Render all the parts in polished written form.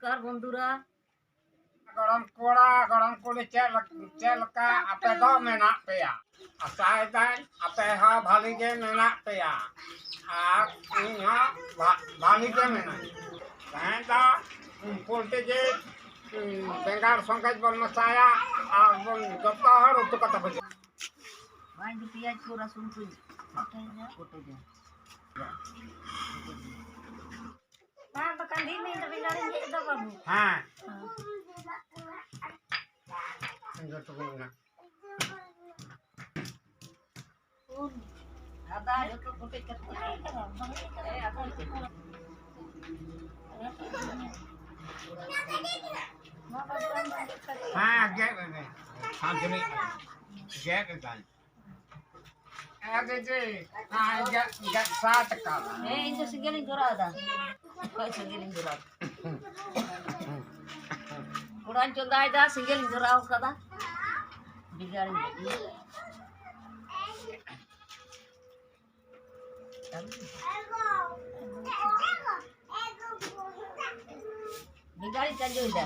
नमस्कार बंधुरा गरम कोड़ी चेलका आपे दो मेना पेया आसाय दाय आपे हा भाली के मेना पेया आ इहा भाली के मेना कहता पोल्टे के बेंगाल संकज बन मसाया आ बन गप्पा हर उत कथा बजे वाइन पियाज को रसून को कोटे जा हां तो कंधी में तो बिगाड़ी दे दो बाबू हां इंजो तो ना आधा जो कोटे करते ए अपन हां get हां get गाल आगे जे हां get 60 का ए इंजो सिंगलिंग दोरादा कोई सिंगलिंग दोरा कुरान चोदाय दा सिंगलिंग दोराव कदा बिगाड़ी बिगाड़ी चल दा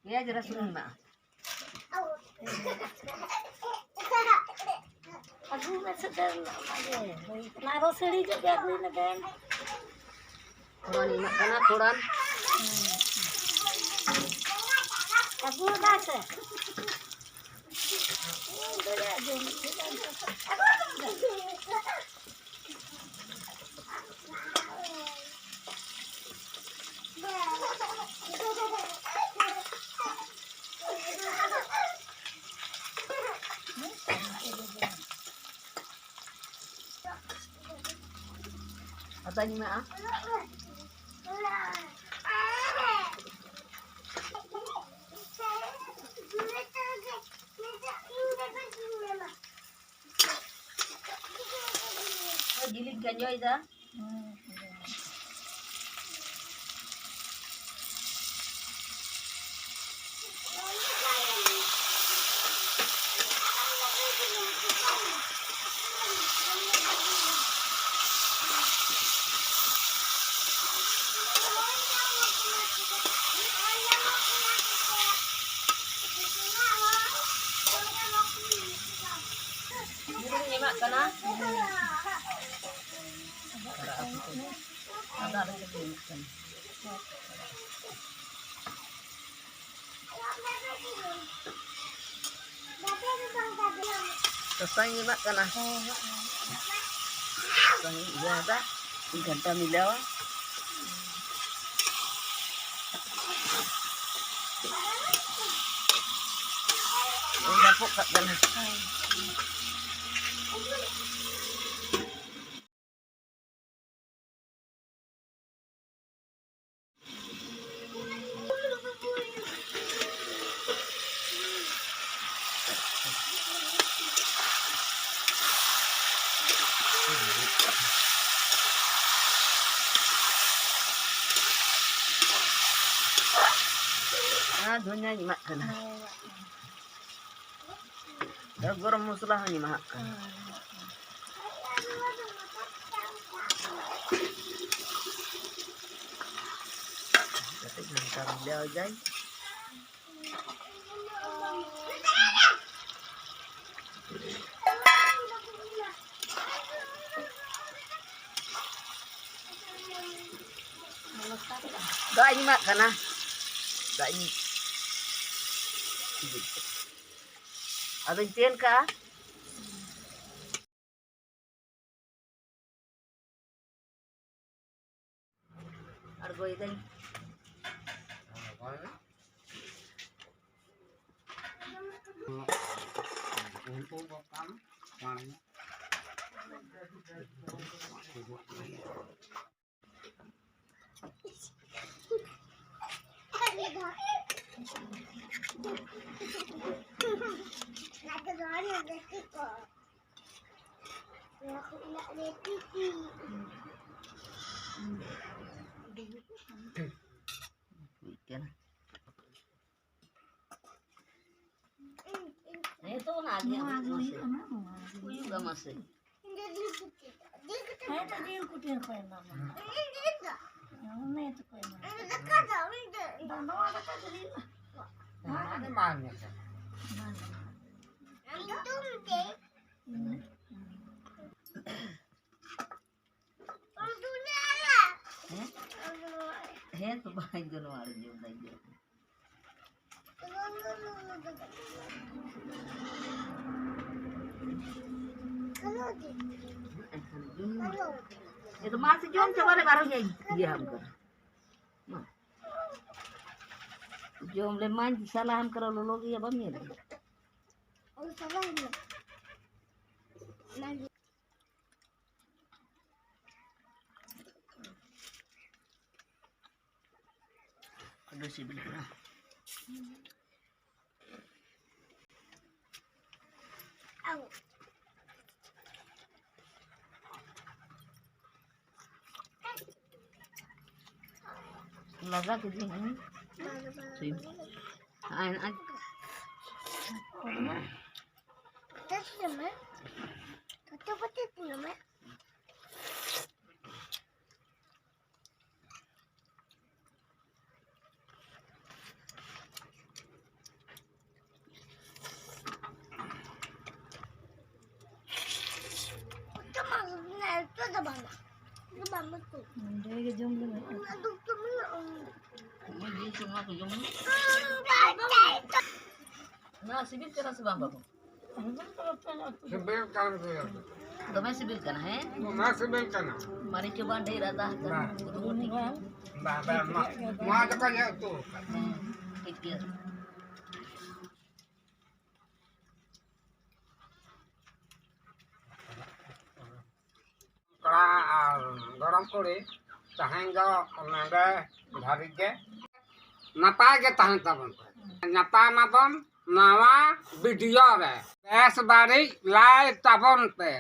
पियाज रसून ना अगू में से डर लगे इतना रोसड़ी जो के अगू में देन थोड़ा नी मत थोड़ा अगू दास आता नहीं मैं giling kan yo ida nyimak kana ada kan selesai nyimak kana ya ada 3 घंटा मिला हुआ dapuk kat kana धनिया nyimak kana garam masala nyimak kana jadi bentar dia aja dah nyimak kana dah ini ada tean kah Agoy din. Weekend. Itu lagi juga masih. Saya tadi ikutin kau yang lama. Mana itu kau yang lama? Mana ada tadi? Mana mana? Itu bahan Januari juga aja. Itu masih jom coba deh barunya diam kan. Jom le man salah हम करो लोग ये बम ये aduh sih bener लगा के जी हैं sim an Dia jom dulu. Hindi semua ko yung na sibil ka na sa bamba ko. Sibil ka na siya. Dome sibil ka na he? Sibil ka na. Mari coba deh rata kan. Mga ka niya ito. Pikir. गरम करे तहन जो नंगे धरी के नपा के तहन तबन नपा माबन नवा वीडियो रे 10 बारी लाइव तबन पे